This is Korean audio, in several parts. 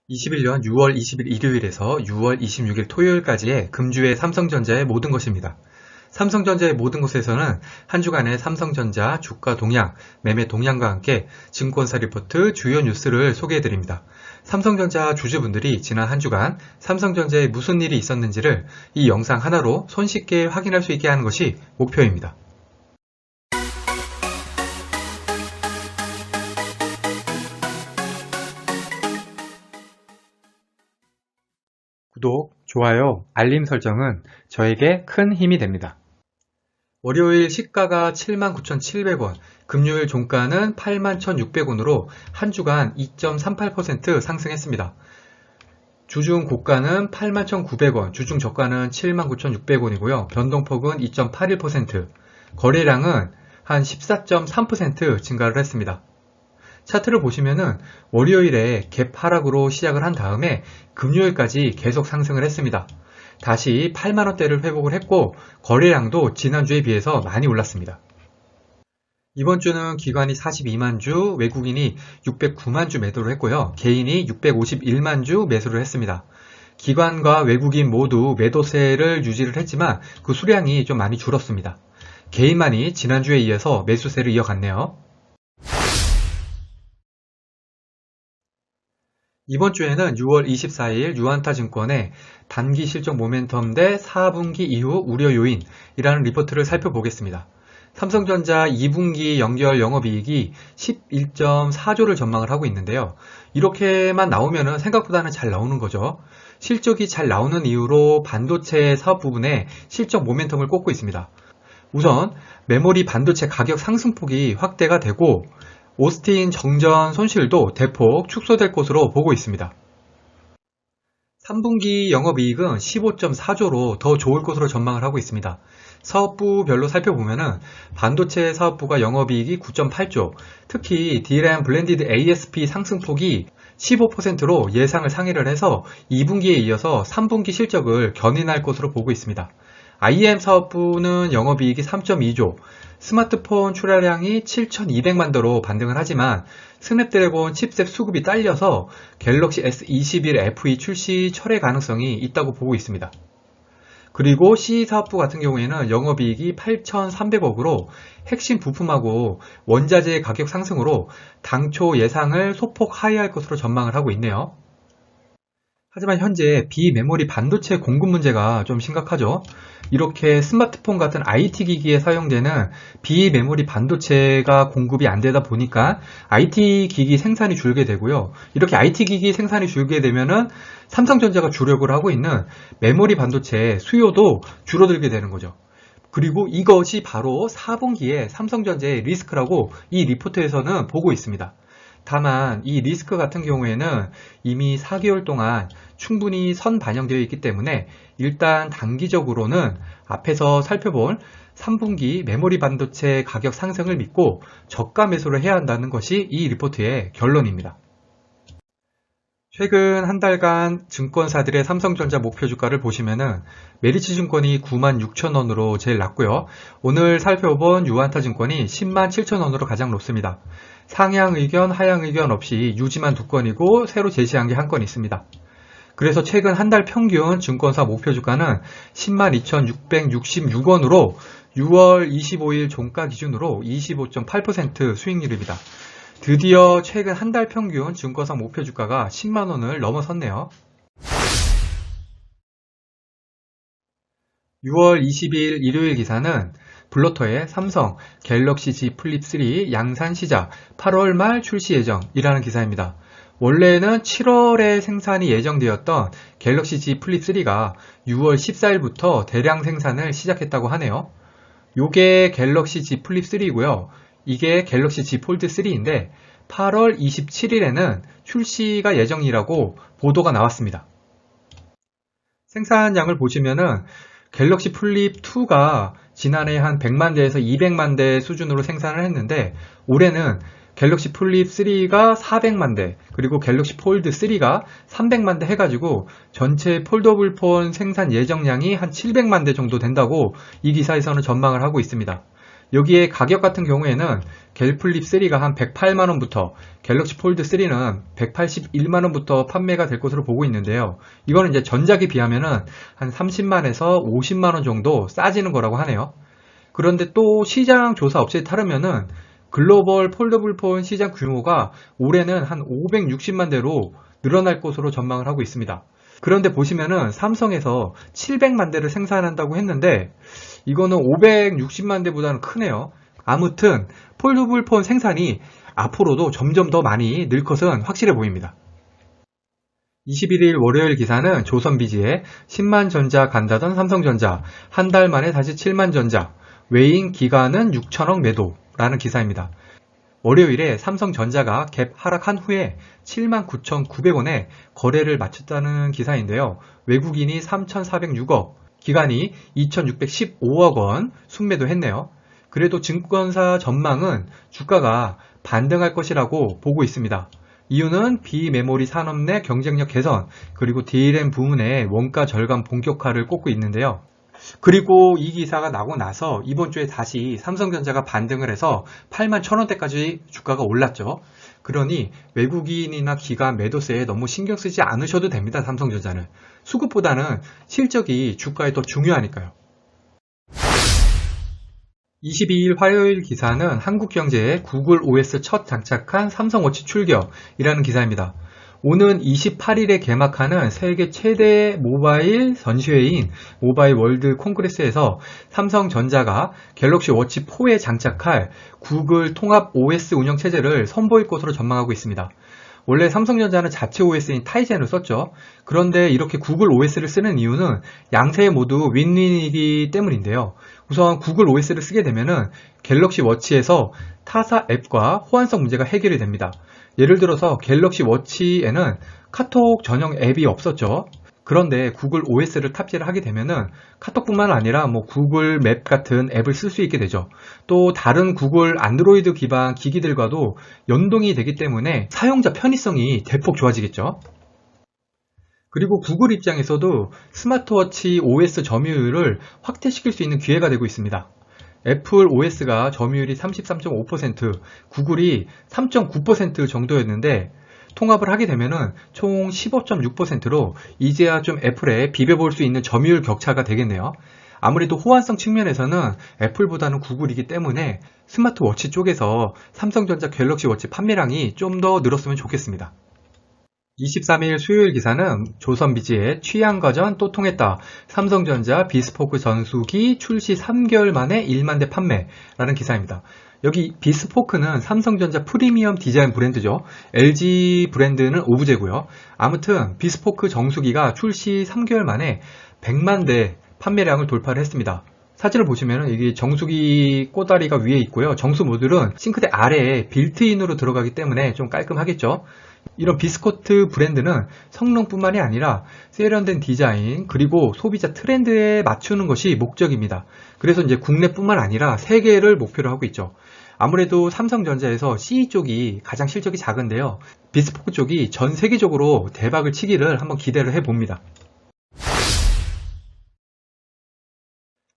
21년 6월 20일 일요일에서 6월 26일 토요일까지의 금주의 삼성전자의 모든 것입니다. 삼성전자의 모든 것에서는 한 주간의 삼성전자 주가 동향, 매매 동향과 함께 증권사 리포트 주요 뉴스를 소개해드립니다. 삼성전자 주주분들이 지난 한 주간 삼성전자에 무슨 일이 있었는지를 이 영상 하나로 손쉽게 확인할 수 있게 하는 것이 목표입니다. 구독, 좋아요, 알림 설정은 저에게 큰 힘이 됩니다. 월요일 시가가 79,700원, 금요일 종가는 81,600원으로 한 주간 2.38% 상승했습니다. 주중 고가는 81,900원, 주중 저가는 79,600원이고요. 변동폭은 2.81%, 거래량은 한 14.3% 증가를 했습니다. 차트를 보시면은 월요일에 갭 하락으로 시작을 한 다음에 금요일까지 계속 상승을 했습니다. 다시 8만원대를 회복을 했고 거래량도 지난주에 비해서 많이 올랐습니다. 이번 주는 기관이 42만 주, 외국인이 609만 주 매도를 했고요. 개인이 651만 주 매수를 했습니다. 기관과 외국인 모두 매도세를 유지를 했지만 그 수량이 좀 많이 줄었습니다. 개인만이 지난주에 이어서 매수세를 이어갔네요. 이번 주에는 6월 24일 유안타증권의 단기 실적 모멘텀 대 4분기 이후 우려 요인이라는 리포트를 살펴보겠습니다. 삼성전자 2분기 연결 영업이익이 11.4조를 전망을 하고 있는데요. 이렇게만 나오면 생각보다는 잘 나오는 거죠. 실적이 잘 나오는 이유로 반도체 사업 부분에 실적 모멘텀을 꽂고 있습니다. 우선 메모리 반도체 가격 상승폭이 확대가 되고 오스틴 정전 손실도 대폭 축소될 것으로 보고 있습니다. 3분기 영업이익은 15.4조로 더 좋을 것으로 전망을 하고 있습니다. 사업부별로 살펴보면 반도체 사업부가 영업이익이 9.8조, 특히 DRAM 블렌디드 ASP 상승폭이 15%로 예상을 상회를 해서 2분기에 이어서 3분기 실적을 견인할 것으로 보고 있습니다. IM 사업부는 영업이익이 3.2조, 스마트폰 출하량이 7,200만 대로 반등을 하지만 스냅드래곤 칩셋 수급이 딸려서 갤럭시 S21 FE 출시 철회 가능성이 있다고 보고 있습니다. 그리고 CE 사업부 같은 경우에는 영업이익이 8,300억으로 핵심 부품하고 원자재 가격 상승으로 당초 예상을 소폭 하회할 것으로 전망을 하고 있네요. 하지만 현재 비메모리 반도체 공급 문제가 좀 심각하죠. 이렇게 스마트폰 같은 IT 기기에 사용되는 비메모리 반도체가 공급이 안 되다 보니까 IT 기기 생산이 줄게 되고요. 이렇게 IT 기기 생산이 줄게 되면은 삼성전자가 주력을 하고 있는 메모리 반도체 수요도 줄어들게 되는 거죠. 그리고 이것이 바로 4분기에 삼성전자의 리스크라고 이 리포트에서는 보고 있습니다. 다만 이 리스크 같은 경우에는 이미 4개월 동안 충분히 선 반영되어 있기 때문에 일단 단기적으로는 앞에서 살펴본 3분기 메모리 반도체 가격 상승을 믿고 저가 매수를 해야 한다는 것이 이 리포트의 결론입니다. 최근 한 달간 증권사들의 삼성전자 목표 주가를 보시면은 메리츠증권이 96,000원으로 제일 낮고요. 오늘 살펴본 유안타증권이 107,000원으로 가장 높습니다. 상향 의견, 하향 의견 없이 유지만 두 건이고 새로 제시한 게 한 건 있습니다. 그래서 최근 한 달 평균 증권사 목표 주가는 102,666원으로 6월 25일 종가 기준으로 25.8% 수익률입니다. 드디어 최근 한 달 평균 증권사 목표 주가가 10만원을 넘어섰네요. 6월 20일 일요일 기사는 블로터의 삼성 갤럭시 Z 플립 3 양산 시작 8월 말 출시 예정이라는 기사입니다. 원래는 7월에 생산이 예정되었던 갤럭시 Z 플립 3가 6월 14일부터 대량 생산을 시작했다고 하네요. 요게 갤럭시 Z 플립 3이고요. 이게 갤럭시 Z 폴드 3인데 8월 27일에는 출시가 예정이라고 보도가 나왔습니다. 생산량을 보시면은 갤럭시 플립 2가 지난해 한 100만 대에서 200만 대 수준으로 생산을 했는데 올해는 갤럭시 플립 3가 400만 대, 그리고 갤럭시 폴드 3가 300만 대 해가지고 전체 폴더블 폰 생산 예정량이 한 700만 대 정도 된다고 이 기사에서는 전망을 하고 있습니다. 여기에 가격 같은 경우에는 갤플립 3가 한 108만원부터 갤럭시 폴드 3는 181만원부터 판매가 될 것으로 보고 있는데요. 이거는 이제 전작에 비하면은 한 30만에서 50만원 정도 싸지는 거라고 하네요. 그런데 또 시장 조사 업체에 따르면은 글로벌 폴더블 폰 시장 규모가 올해는 한 560만 대로 늘어날 것으로 전망을 하고 있습니다. 그런데 보시면은 삼성에서 700만 대를 생산한다고 했는데 이거는 560만 대보다는 크네요. 아무튼 폴더블 폰 생산이 앞으로도 점점 더 많이 늘 것은 확실해 보입니다. 21일 월요일 기사는 조선비지에 10만 전자 간다던 삼성전자 한 달 만에 다시 7만 전자 외인 기간은 6천억 매도라는 기사입니다. 월요일에 삼성전자가 갭 하락한 후에 79,900원에 거래를 마쳤다는 기사인데요. 외국인이 3,406억, 기관이 2,615억 원 순매도했네요. 그래도 증권사 전망은 주가가 반등할 것이라고 보고 있습니다. 이유는 비메모리 산업 내 경쟁력 개선, 그리고 DRAM 부문의 원가 절감 본격화를 꼽고 있는데요. 그리고 이 기사가 나고 나서 이번 주에 다시 삼성전자가 반등을 해서 8만 1,000원대까지 주가가 올랐죠. 그러니 외국인이나 기관 매도세에 너무 신경 쓰지 않으셔도 됩니다. 삼성전자는. 수급보다는 실적이 주가에 더 중요하니까요. 22일 화요일 기사는 한국경제에 구글 OS 첫 장착한 삼성워치 출격이라는 기사입니다. 오는 28일에 개막하는 세계 최대 모바일 전시회인 모바일 월드 콩그레스에서 삼성전자가 갤럭시 워치 4에 장착할 구글 통합 OS 운영체제를 선보일 것으로 전망하고 있습니다. 원래 삼성전자는 자체 OS인 타이젠을 썼죠. 그런데 이렇게 구글 OS를 쓰는 이유는 양세 모두 윈윈이기 때문인데요. 우선 구글 OS를 쓰게 되면은 갤럭시 워치에서 타사 앱과 호환성 문제가 해결이 됩니다. 예를 들어서 갤럭시 워치에는 카톡 전용 앱이 없었죠. 그런데 구글 OS를 탑재를 하게 되면은 카톡뿐만 아니라 구글 맵 같은 앱을 쓸 수 있게 되죠. 또 다른 구글 안드로이드 기반 기기들과도 연동이 되기 때문에 사용자 편의성이 대폭 좋아지겠죠. 그리고 구글 입장에서도 스마트워치 OS 점유율을 확대시킬 수 있는 기회가 되고 있습니다. 애플 OS가 점유율이 33.5%, 구글이 3.9% 정도였는데 통합을 하게 되면은 총 15.6%로 이제야 좀 애플에 비벼볼 수 있는 점유율 격차가 되겠네요. 아무래도 호환성 측면에서는 애플보다는 구글이기 때문에 스마트워치 쪽에서 삼성전자 갤럭시 워치 판매량이 좀 더 늘었으면 좋겠습니다. 23일 수요일 기사는 조선비지의 취향가전 또 통했다. 삼성전자 비스포크 전수기 출시 3개월 만에 1만 대 판매라는 기사입니다. 여기 비스포크는 삼성전자 프리미엄 디자인 브랜드죠. LG 브랜드는 오브제고요. 아무튼 비스포크 정수기가 출시 3개월 만에 100만 대 판매량을 돌파를 했습니다. 사진을 보시면 이게 정수기 꼬다리가 위에 있고요. 정수 모듈은 싱크대 아래에 빌트인으로 들어가기 때문에 좀 깔끔하겠죠. 이런 비스코트 브랜드는 성능뿐만이 아니라 세련된 디자인 그리고 소비자 트렌드에 맞추는 것이 목적입니다. 그래서 이제 국내뿐만 아니라 세계를 목표로 하고 있죠. 아무래도 삼성전자에서 CE 쪽이 가장 실적이 작은데요. 비스포크 쪽이 전 세계적으로 대박을 치기를 한번 기대를 해봅니다.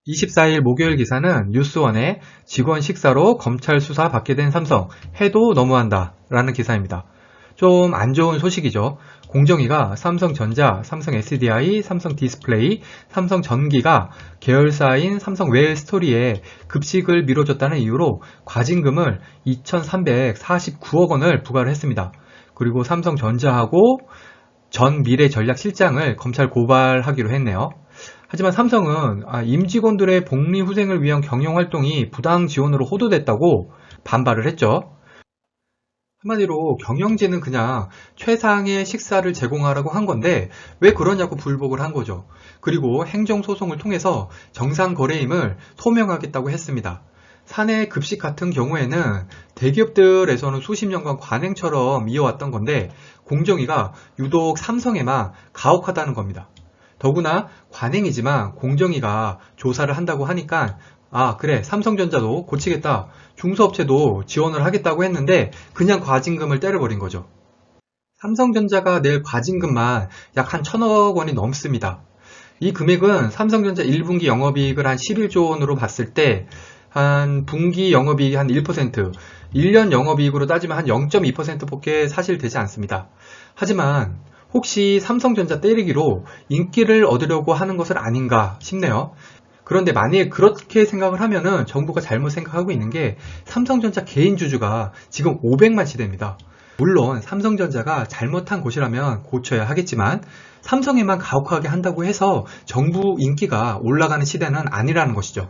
24일 목요일 기사는 뉴스원의 직원 식사로 검찰 수사 받게 된 삼성, 해도 너무한다 라는 기사입니다. 좀 안 좋은 소식이죠. 공정위가 삼성전자, 삼성 SDI, 삼성 디스플레이, 삼성전기가 계열사인 삼성 웰스토리에 급식을 미뤄줬다는 이유로 과징금을 2,349억 원을 부과를 했습니다. 그리고 삼성전자하고 전 미래전략실장을 검찰 고발하기로 했네요. 하지만 삼성은 임직원들의 복리후생을 위한 경영활동이 부당 지원으로 호도됐다고 반발을 했죠. 한마디로 경영진은 그냥 최상의 식사를 제공하라고 한 건데 왜 그러냐고 불복을 한 거죠. 그리고 행정소송을 통해서 정상거래임을 소명하겠다고 했습니다. 사내 급식 같은 경우에는 대기업들에서는 수십 년간 관행처럼 이어왔던 건데 공정위가 유독 삼성에만 가혹하다는 겁니다. 더구나 관행이지만 공정위가 조사를 한다고 하니까 그래 삼성전자도 고치겠다, 중소업체도 지원을 하겠다고 했는데 그냥 과징금을 때려버린 거죠. 삼성전자가 낼 과징금만 약 한 1,000억 원이 넘습니다. 이 금액은 삼성전자 1분기 영업이익을 한 11조 원으로 봤을 때 한 분기 영업이익이 한 1%, 1년 영업이익으로 따지면 한 0.2%밖에 사실 되지 않습니다. 하지만 혹시 삼성전자 때리기로 인기를 얻으려고 하는 것은 아닌가 싶네요. 그런데 만약에 그렇게 생각을 하면은 정부가 잘못 생각하고 있는 게 삼성전자 개인 주주가 지금 500만 시대입니다. 물론 삼성전자가 잘못한 곳이라면 고쳐야 하겠지만 삼성에만 가혹하게 한다고 해서 정부 인기가 올라가는 시대는 아니라는 것이죠.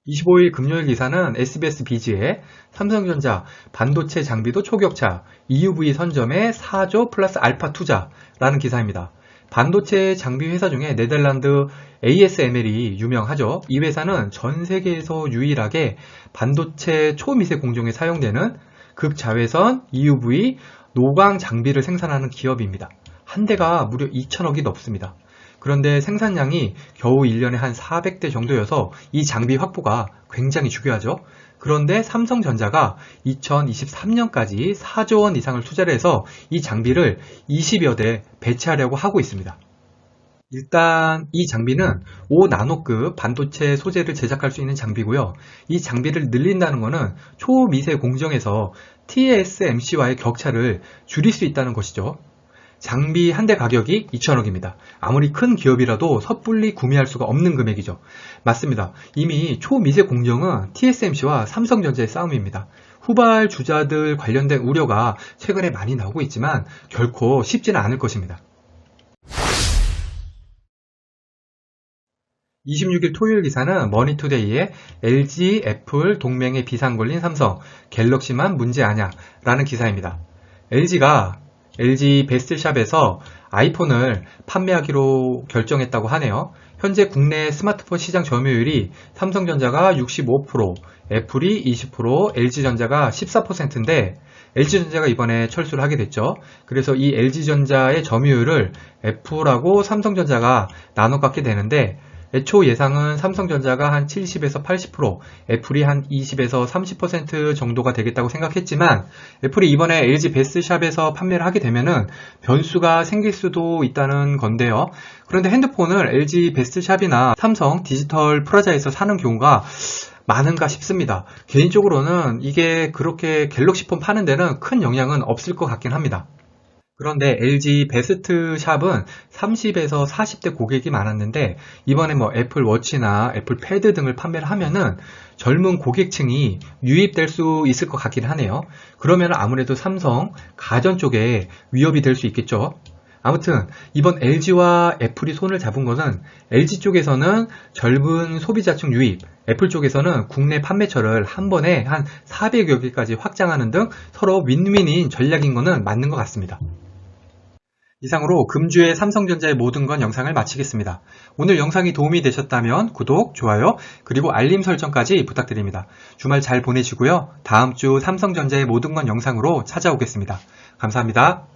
25일 금요일 기사는 SBS 비즈에 삼성전자 반도체 장비도 초격차, EUV 선점에 4조 플러스 알파 투자라는 기사입니다. 반도체 장비 회사 중에 네덜란드 ASML이 유명하죠. 이 회사는 전 세계에서 유일하게 반도체 초미세 공정에 사용되는 극자외선 EUV 노광 장비를 생산하는 기업입니다. 한 대가 무려 2천억이 넘습니다. 그런데 생산량이 겨우 1년에 한 400대 정도여서 이 장비 확보가 굉장히 중요하죠. 그런데 삼성전자가 2023년까지 4조 원 이상을 투자를 해서 이 장비를 20여 대 배치하려고 하고 있습니다. 일단 이 장비는 5나노급 반도체 소재를 제작할 수 있는 장비고요. 이 장비를 늘린다는 것은 초미세 공정에서 TSMC와의 격차를 줄일 수 있다는 것이죠. 장비 한 대 가격이 2천억입니다. 아무리 큰 기업이라도 섣불리 구매할 수가 없는 금액이죠. 맞습니다. 이미 초미세 공정은 TSMC와 삼성전자의 싸움입니다. 후발 주자들 관련된 우려가 최근에 많이 나오고 있지만 결코 쉽지는 않을 것입니다. 26일 토요일 기사는 머니투데이의 LG, 애플 동맹에 비상 걸린 삼성, 갤럭시만 문제 아냐 라는 기사입니다. LG가 LG 베스트샵에서 아이폰을 판매하기로 결정했다고 하네요. 현재 국내 스마트폰 시장 점유율이 삼성전자가 65%, 애플이 20%, LG전자가 14%인데 LG전자가 이번에 철수를 하게 됐죠. 그래서 이 LG전자의 점유율을 애플하고 삼성전자가 나눠 갖게 되는데 애초 예상은 삼성전자가 한 70에서 80%, 애플이 한 20에서 30% 정도가 되겠다고 생각했지만 애플이 이번에 LG 베스트샵에서 판매를 하게 되면은 변수가 생길 수도 있다는 건데요. 그런데 핸드폰을 LG 베스트샵이나 삼성 디지털 프라자에서 사는 경우가 많은가 싶습니다. 개인적으로는 이게 그렇게 갤럭시폰 파는 데는 큰 영향은 없을 것 같긴 합니다. 그런데 LG 베스트샵은 30에서 40대 고객이 많았는데 이번에 애플 워치나 애플 패드 등을 판매를 하면은 젊은 고객층이 유입될 수 있을 것 같긴 하네요. 그러면 아무래도 삼성, 가전 쪽에 위협이 될 수 있겠죠. 아무튼 이번 LG와 애플이 손을 잡은 것은 LG 쪽에서는 젊은 소비자층 유입, 애플 쪽에서는 국내 판매처를 한 번에 한 400여 개까지 확장하는 등 서로 윈윈인 전략인 것은 맞는 것 같습니다. 이상으로 금주의 삼성전자의 모든 건 영상을 마치겠습니다. 오늘 영상이 도움이 되셨다면 구독, 좋아요, 그리고 알림 설정까지 부탁드립니다. 주말 잘 보내시고요. 다음 주 삼성전자의 모든 건 영상으로 찾아오겠습니다. 감사합니다.